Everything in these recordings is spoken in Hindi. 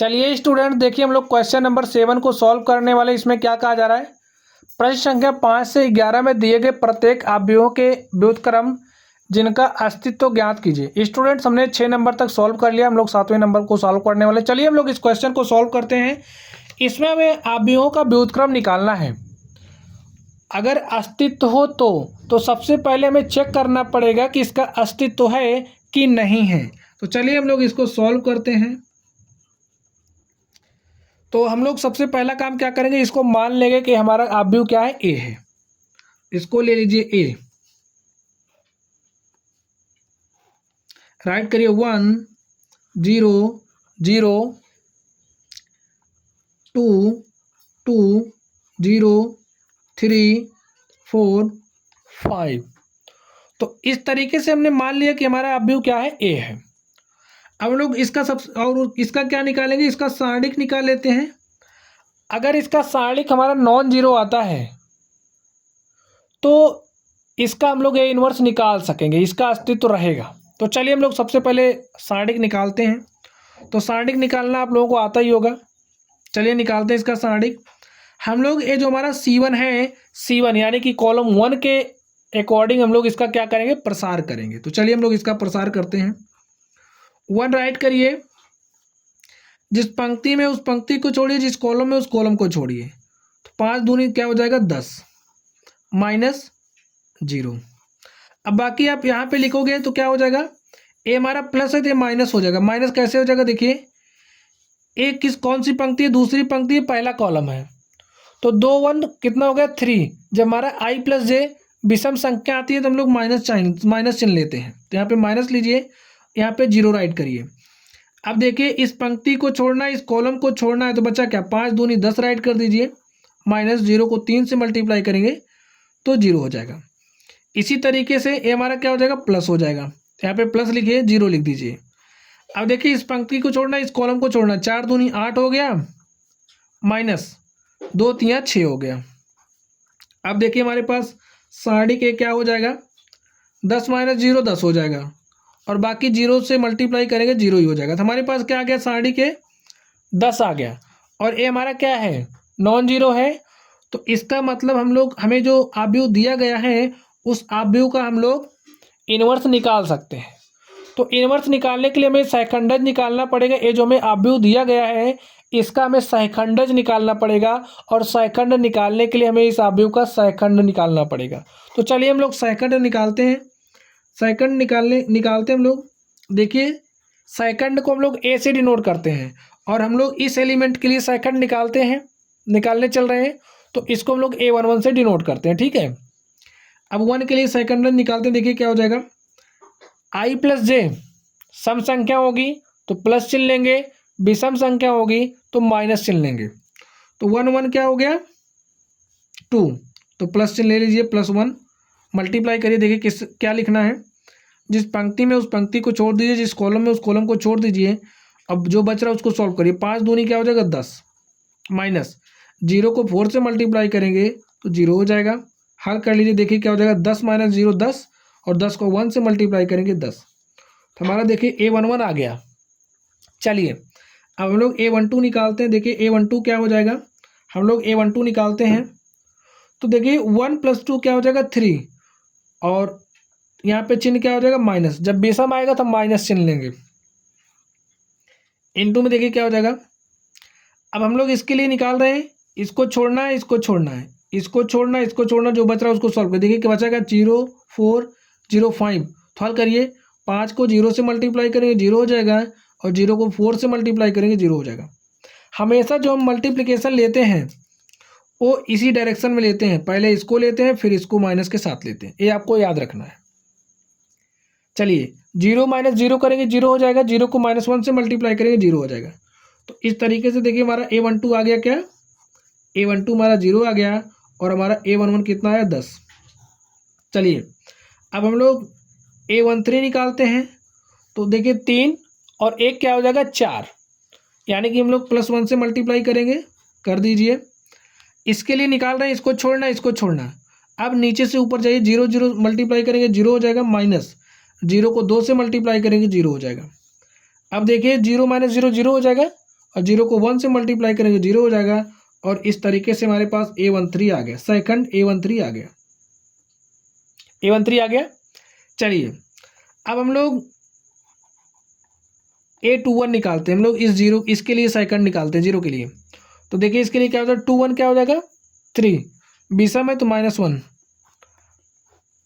चलिए स्टूडेंट देखिए हम लोग क्वेश्चन नंबर 7 को सॉल्व करने वाले। इसमें क्या कहा जा रहा है, प्रश्न संख्या 5 से 11 में दिए गए प्रत्येक अवयवों के व्युत्क्रम जिनका अस्तित्व ज्ञात कीजिए। स्टूडेंट्स हमने 6 नंबर तक सॉल्व कर लिया, हम लोग 7वें नंबर को सॉल्व करने वाले। चलिए हम लोग इस क्वेश्चन को सॉल्व करते हैं। इसमें हमें अवयवों का व्युत्क्रम निकालना है। अगर अस्तित्व हो तो सबसे पहले हमें चेक करना पड़ेगा कि इसका अस्तित्व है कि नहीं है। तो चलिए हम लोग इसको सॉल्व करते हैं। तो हम लोग सबसे पहला काम क्या करेंगे, इसको मान लेंगे कि हमारा अवयव क्या है, ए है। इसको ले लीजिए ए, राइट करिए 1 0 0 2 2 0 3 4 5। तो इस तरीके से हमने मान लिया कि हमारा अवयव क्या है, ए है। अब हम लोग इसका और इसका क्या निकालेंगे, इसका सारणिक निकाल लेते हैं। अगर इसका सारणिक हमारा नॉन जीरो आता है तो इसका हम लोग ए इनवर्स निकाल सकेंगे, इसका अस्तित्व रहेगा। तो चलिए हम लोग सबसे पहले सारणिक निकालते हैं। तो सारणिक निकालना आप लोगों को आता ही होगा। चलिए निकालते हैं इसका सारणिक। हम लोग ये जो हमारा C1 है, C1 यानी कि कॉलम 1 के अकॉर्डिंग हम लोग इसका क्या करेंगे, प्रसार करेंगे। तो चलिए हम लोग इसका प्रसार करते हैं। 1 राइट करिए, जिस पंक्ति में उस पंक्ति को छोड़िए, जिस कॉलम में उस कॉलम को छोड़िए। तो 5 दूनी क्या हो जाएगा 10 माइनस 0। अब बाकी आप यहाँ पे लिखोगे तो क्या हो जाएगा, ए हमारा प्लस है तो ये माइनस हो जाएगा। माइनस कैसे हो जाएगा, देखिए ए कौन सी पंक्ति है, दूसरी पंक्ति है, पहला कॉलम है। तो 2 1 कितना हो गया 3। जब हमारा आई प्लस जे विषम संख्या आती है तो हम लोग माइनस चिन्ह लेते हैं। तो यहाँ पे माइनस लीजिए, यहाँ पे 0 राइट करिए। अब देखिए इस पंक्ति को छोड़ना है, इस कॉलम को छोड़ना है, तो बचा क्या, 5 दूनी 10 राइट कर दीजिए। माइनस 0 को 3 से मल्टीप्लाई करेंगे तो 0 हो जाएगा। इसी तरीके से ये हमारा क्या हो जाएगा, प्लस हो जाएगा। यहाँ पे प्लस लिखिए, 0 लिख दीजिए। अब देखिए इस पंक्ति को छोड़ना, इस कॉलम को छोड़ना। 4 दूनी 8 हो गया, माइनस 2 3 6 हो गया। अब देखिए हमारे पास सारणी के क्या हो जाएगा, 10 माइनस 0 10 हो जाएगा, और बाकी 0 से मल्टीप्लाई करेंगे 0 ही हो जाएगा। तो हमारे पास क्या आ गया, सारणी के 10 आ गया। और ये हमारा क्या है, नॉन जीरो है। तो इसका मतलब हमें जो अवयव दिया गया है उस अवयव का हम लोग इनवर्स निकाल सकते हैं। तो इनवर्स निकालने के लिए हमें सहखंडज निकालना पड़ेगा। ये जो हमें अवयव दिया गया है इसका हमें सहखंडज निकालना पड़ेगा, और सहखंड निकालने के लिए हमें इस अवयव का सहखंड निकालना पड़ेगा। तो चलिए हम लोग सहखंड निकालते हैं। सेकंड निकालते हम लोग। देखिए सेकंड को हम लोग ए से डिनोट करते हैं, और हम लोग इस एलिमेंट के लिए सेकंड निकालने चल रहे हैं, तो इसको हम लोग A11 से डिनोट करते हैं, ठीक है। अब 1 के लिए सेकंड निकालते हैं। देखिए क्या हो जाएगा, आई प्लस जे सम संख्या होगी तो प्लस चिन्ह लेंगे, विषम संख्या होगी तो माइनस चिन्ह लेंगे। तो 1 1 क्या हो गया 2, तो प्लस चिन्ह ले लीजिए, +1 मल्टीप्लाई करिए। देखिए क्या लिखना है, जिस पंक्ति में उस पंक्ति को छोड़ दीजिए, जिस कॉलम में उस कॉलम को छोड़ दीजिए। अब जो बच रहा है उसको सॉल्व करिए। 5 दूनी क्या हो जाएगा 10, माइनस 0 को 4 से मल्टीप्लाई करेंगे तो 0 हो जाएगा। हल कर लीजिए, देखिए क्या हो जाएगा, 10 माइनस 0 10, और 10 को 1 से मल्टीप्लाई करेंगे 10। तो हमारा देखिए A11 आ गया। चलिए अब हम लोग A12 निकालते हैं। देखिए A12 क्या हो जाएगा, हम लोग A12 निकालते हैं। तो देखिए 1 + 2 क्या हो जाएगा 3, और यहाँ पे चिन्ह क्या हो जाएगा माइनस। जब विषम आएगा तो माइनस चिन्ह लेंगे। इनटू में देखिए क्या हो जाएगा। अब हम लोग इसके लिए निकाल रहे हैं, इसको छोड़ना है, इसको छोड़ना है, इसको छोड़ना है, इसको छोड़ना, जो बच रहा है उसको सॉल्व कर। देखिए क्या बचेगा 0 4 0 5। तो हल करिए, 5 को 0 से मल्टीप्लाई करेंगे 0 हो जाएगा, और 0 को 4 से मल्टीप्लाई करेंगे 0 हो जाएगा। हमेशा जो हम मल्टीप्लिकेशन लेते हैं वो इसी डायरेक्शन में लेते हैं, पहले इसको लेते हैं फिर इसको माइनस के साथ लेते हैं, ये आपको याद रखना है। चलिए 0 माइनस 0 करेंगे 0 हो जाएगा, 0 को -1 से मल्टीप्लाई करेंगे 0 हो जाएगा। तो इस तरीके से देखिए हमारा A12 आ गया, क्या A12 हमारा 0 आ गया, और हमारा A11 कितना आया 10। चलिए अब हम लोग A13 निकालते हैं। तो देखिए 3 और 1 क्या हो जाएगा 4, यानी कि हम लोग +1 से मल्टीप्लाई करेंगे, कर दीजिए। इसके लिए निकाल रहे हैं, इसको छोड़ना, इसको छोड़ना। अब नीचे से ऊपर जाइए, 0 0 मल्टीप्लाई करेंगे 0 हो जाएगा, माइनस 0 को 2 से मल्टीप्लाई करेंगे 0 हो जाएगा। अब देखिए 0 माइनस 0 0 हो जाएगा, और 0 को 1 से मल्टीप्लाई करेंगे 0 हो जाएगा। और इस तरीके से हमारे पास A13 आ गया, सेकंड A13 आ गया, A13 आ गया। चलिए अब हम लोग A21 निकालते हैं। हम लोग इस जीरो, इसके लिए सेकंड निकालते हैं 0 के लिए। तो देखिए इसके लिए क्या होता है, 21 क्या हो जाएगा 3, बीसा में तो -1।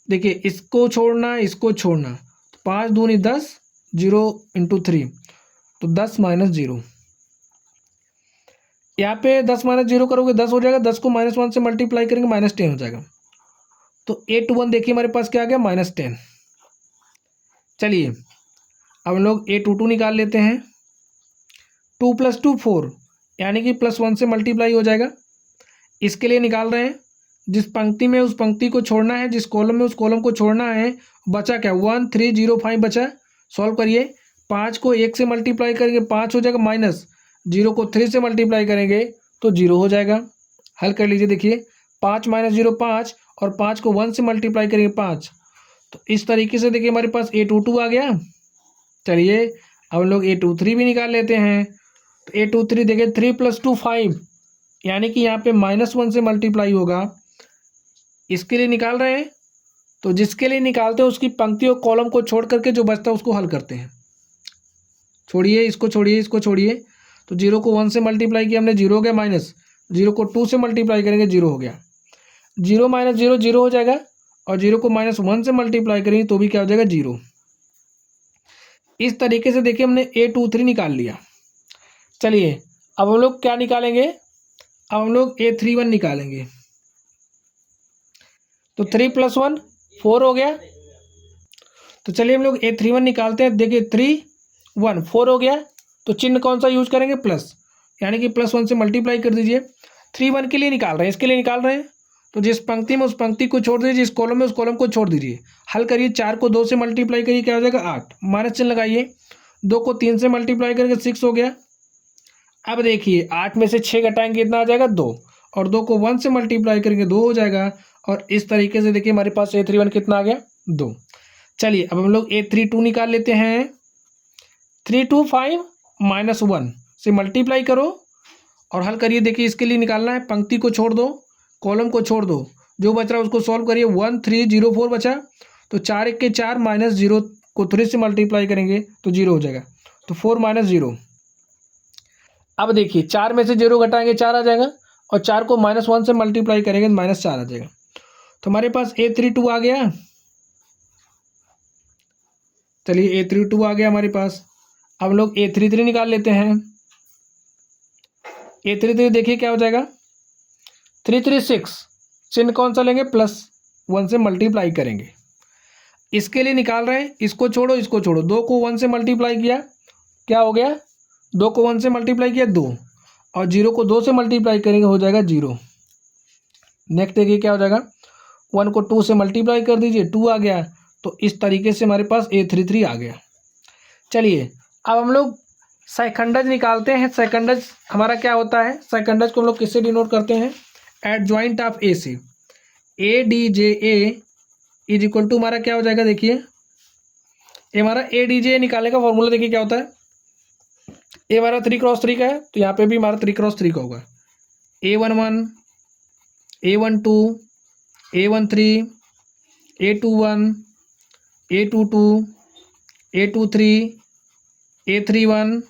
देखिए इसको छोड़ना, इसको छोड़ना, 5 दूनी 10, 0 × 3 तो 10 - 0। यहाँ पे 10 - 0 करोगे 10 हो जाएगा, 10 को -1 से मल्टीप्लाई करेंगे -10 हो जाएगा। तो A21 देखिए हमारे पास क्या आ गया -10। चलिए अब हम लोग A22 निकाल लेते हैं। 2 + 2 4, यानी कि +1 से मल्टीप्लाई हो जाएगा। इसके लिए निकाल रहे हैं, जिस पंक्ति में उस पंक्ति को छोड़ना है, जिस कॉलम में उस कॉलम को छोड़ना है। बचा क्या 1 3 0 5 बचा। सॉल्व करिए, 5 को 1 से मल्टीप्लाई करेंगे 5 हो जाएगा, माइनस 0 को 3 से मल्टीप्लाई करेंगे तो 0 हो जाएगा। हल कर लीजिए, देखिए 5 - 0 5, और 5 को 1 से मल्टीप्लाई करेंगे 5। तो इस तरीके से देखिए हमारे पास A22 आ गया। चलिए अब हम लोग A23 भी निकाल लेते हैं। तो A23 देखिए 3 + 2 5, यानी कि यहाँ पे -1 से मल्टीप्लाई होगा। इसके लिए निकाल रहे हैं, तो जिसके लिए निकालते हैं उसकी पंक्ति और कॉलम को छोड़ करके जो बचता है उसको हल करते हैं। छोड़िए इसको, छोड़िए इसको, छोड़िए। तो 0 को 1 से मल्टीप्लाई किया हमने, 0 हो गया, माइनस 0 को 2 से मल्टीप्लाई करेंगे 0 हो गया। 0 - 0 0 हो जाएगा, और 0 को -1 से मल्टीप्लाई करेंगे तो भी क्या हो जाएगा 0। इस तरीके से देखिए हमने A23 निकाल लिया। चलिए अब हम लोग क्या निकालेंगे, अब हम लोग A31 निकालेंगे। तो 3 + 1 4 हो गया। तो चलिए हम लोग A31 निकालते हैं। देखिए 3 1 4 हो गया, तो चिन्ह कौन सा यूज करेंगे, प्लस, यानी कि +1 से मल्टीप्लाई कर दीजिए। 3 1 के लिए निकाल रहे हैं, इसके लिए निकाल रहे हैं। तो जिस पंक्ति में उस पंक्ति को छोड़ दीजिए, जिस कॉलम में उस कॉलम को छोड़ दीजिए। हल करिए, 4 को 2 से मल्टीप्लाई करिए क्या हो जाएगा 8, माइनस चिन्ह लगाइए। 2 को 3 से मल्टीप्लाई करके 6 हो गया। अब देखिए 8 में से 6 घटाएंगे कितना आ जाएगा 2, और 2 को 1 से मल्टीप्लाई करेंगे 2 हो जाएगा। और इस तरीके से देखिए हमारे पास A31 कितना आ गया 2। चलिए अब हम लोग A32 निकाल लेते हैं। 3 2 5 -1 से मल्टीप्लाई करो और हल करिए। देखिए इसके लिए निकालना है, पंक्ति को छोड़ दो, कॉलम को छोड़ दो, जो बच रहा है उसको सॉल्व करिए। 1 3 0 4 बचा, तो 4 1 के 4, -0 को 3 से मल्टीप्लाई करेंगे तो 0 हो जाएगा। तो 4 - 0। अब देखिए 4 में से 0 घटाएंगे 4 आ जाएगा, और 4 को -1 से मल्टीप्लाई करेंगे तो -4 आ जाएगा। तो हमारे पास A32 आ गया। चलिए A32 आ गया हमारे पास। अब लोग A33 निकाल लेते हैं। A33 देखिए क्या हो जाएगा 3 3 6, चिन्ह कौन सा लेंगे, +1 से मल्टीप्लाई करेंगे। इसके लिए निकाल रहे हैं, इसको छोड़ो इसको छोड़ो, 2 को 1 से मल्टीप्लाई किया क्या हो गया, 2 को 1 से मल्टीप्लाई किया 2, और 0 को 2 से मल्टीप्लाई करेंगे हो जाएगा 0। नेक्स्ट देखिए क्या हो जाएगा, 1 को 2 से मल्टीप्लाई कर दीजिए 2 आ गया। तो इस तरीके से हमारे पास A33 आ गया। चलिए अब हम लोग सेकंडज निकालते हैं। सेकंडज हमारा क्या होता है, सेकंडज को हम लोग किससे डिनोट करते हैं, एडजॉइंट ऑफ ए से। ADJA इज इक्वल टू हमारा क्या हो जाएगा, देखिए ये हमारा ADJA निकालने का फॉर्मूला देखिए क्या होता है। ये हमारा 3 × 3 का है, तो यहाँ पे भी हमारा 3 × 3 का होगा। A11 A12 A13 A21 A22 A23 A31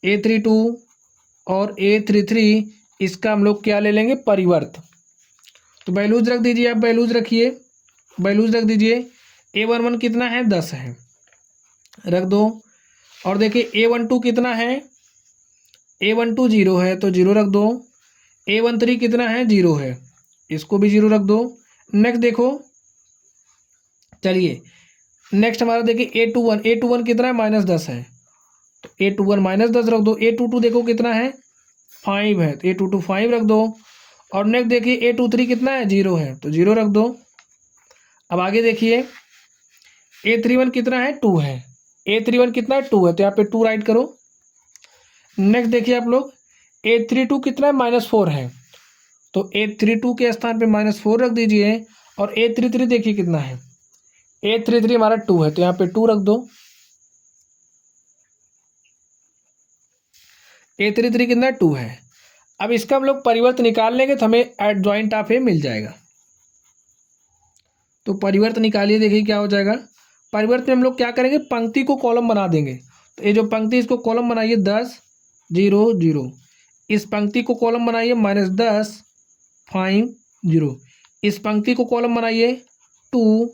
A32 और A33, इसका हम लोग क्या ले लेंगे, परिवर्त। तो वैल्यूज रख दीजिए, आप वैल्यूज रखिए, वैल्यूज रख दीजिए। A11 कितना है 10 है, रख दो। और देखिए A12 कितना है, A12 0 है तो 0 रख दो। A13 कितना है 0 है, इसको भी 0 रख दो। नेक्स्ट देखो, चलिए नेक्स्ट हमारा देखिए A21 कितना है -10 है, तो A21 -10 रख दो। A22 देखो कितना है 5 है, तो A22 5 रख दो। और नेक्स्ट देखिए A23 कितना है 0 है, तो 0 रख दो। अब आगे देखिए A31 कितना है 2 है, A31 कितना है 2 है, तो यहाँ पे 2 राइट करो। नेक्स्ट देखिए आप लोग A32 कितना है -4 है, तो A32 के स्थान पे -4 रख दीजिए। और A33 देखिए कितना है, A33 हमारा 2 है, तो यहाँ पे 2 रख दो। A3 कितना 2 है। अब इसका हम लोग परिवर्त निकाल लेंगे तो हमें एडजॉइंट ऑफ ए मिल जाएगा। तो परिवर्त निकालिए, देखिए क्या हो जाएगा। परिवर्त में हम लोग क्या करेंगे, पंक्ति को कॉलम बना देंगे। तो ये जो पंक्ति इसको कॉलम बनाइए 10 0 0, इस पंक्ति को कॉलम बनाइए -10 5 0, इस पंक्ति को कॉलम बनाइए 2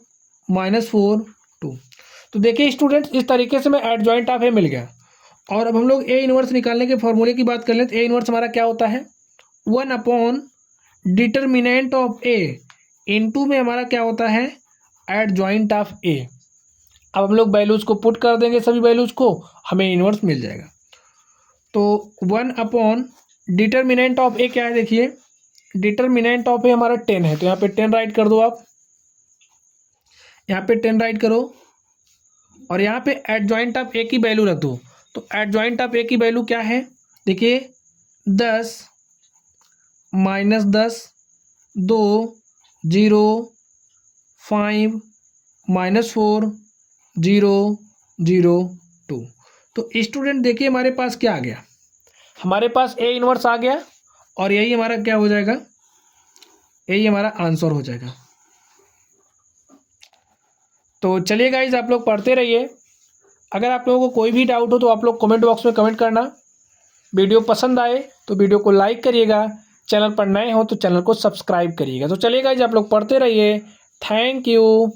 -4 2। तो देखिए स्टूडेंट्स, इस तरीके से मैं एडजॉइंट ऑफ ए मिल गया। और अब हम लोग ए इनवर्स निकालने के फॉर्मूले की बात कर लें तो ए इनवर्स हमारा क्या होता है, 1 डिटर्मिनेंट ऑफ ए इनटू में हमारा क्या होता है, एडजॉइंट ऑफ ए। अब हम लोग वैल्यूज को पुट कर देंगे, सभी वैल्यूज को, हमें इनवर्स मिल जाएगा। तो 1 डिटर्मिनेंट ऑफ ए क्या है, देखिए डिटर्मिनेंट ऑफ ए हमारा 10 है, तो यहाँ पे 10 राइट कर दो आप, यहाँ पे 10 राइट करो, और यहाँ पे एडजॉइंट ऑफ ए की वैल्यू रख दो। तो एडजॉइंट ऑफ ए की वैल्यू क्या है, देखिए 10 -10 2 0 5 -4 0 0 2। तो स्टूडेंट देखिए हमारे पास क्या आ गया, हमारे पास ए इनवर्स आ गया, और यही हमारा क्या हो जाएगा, यही हमारा आंसर हो जाएगा। तो चलिए गाइज, आप लोग पढ़ते रहिए। अगर आप लोगों को कोई भी डाउट हो तो आप लोग कमेंट बॉक्स में कमेंट करना। वीडियो पसंद आए तो वीडियो को लाइक करिएगा, चैनल पर नए हो तो चैनल को सब्सक्राइब करिएगा। तो चलिए गाइज, आप लोग पढ़ते रहिए। Thank you.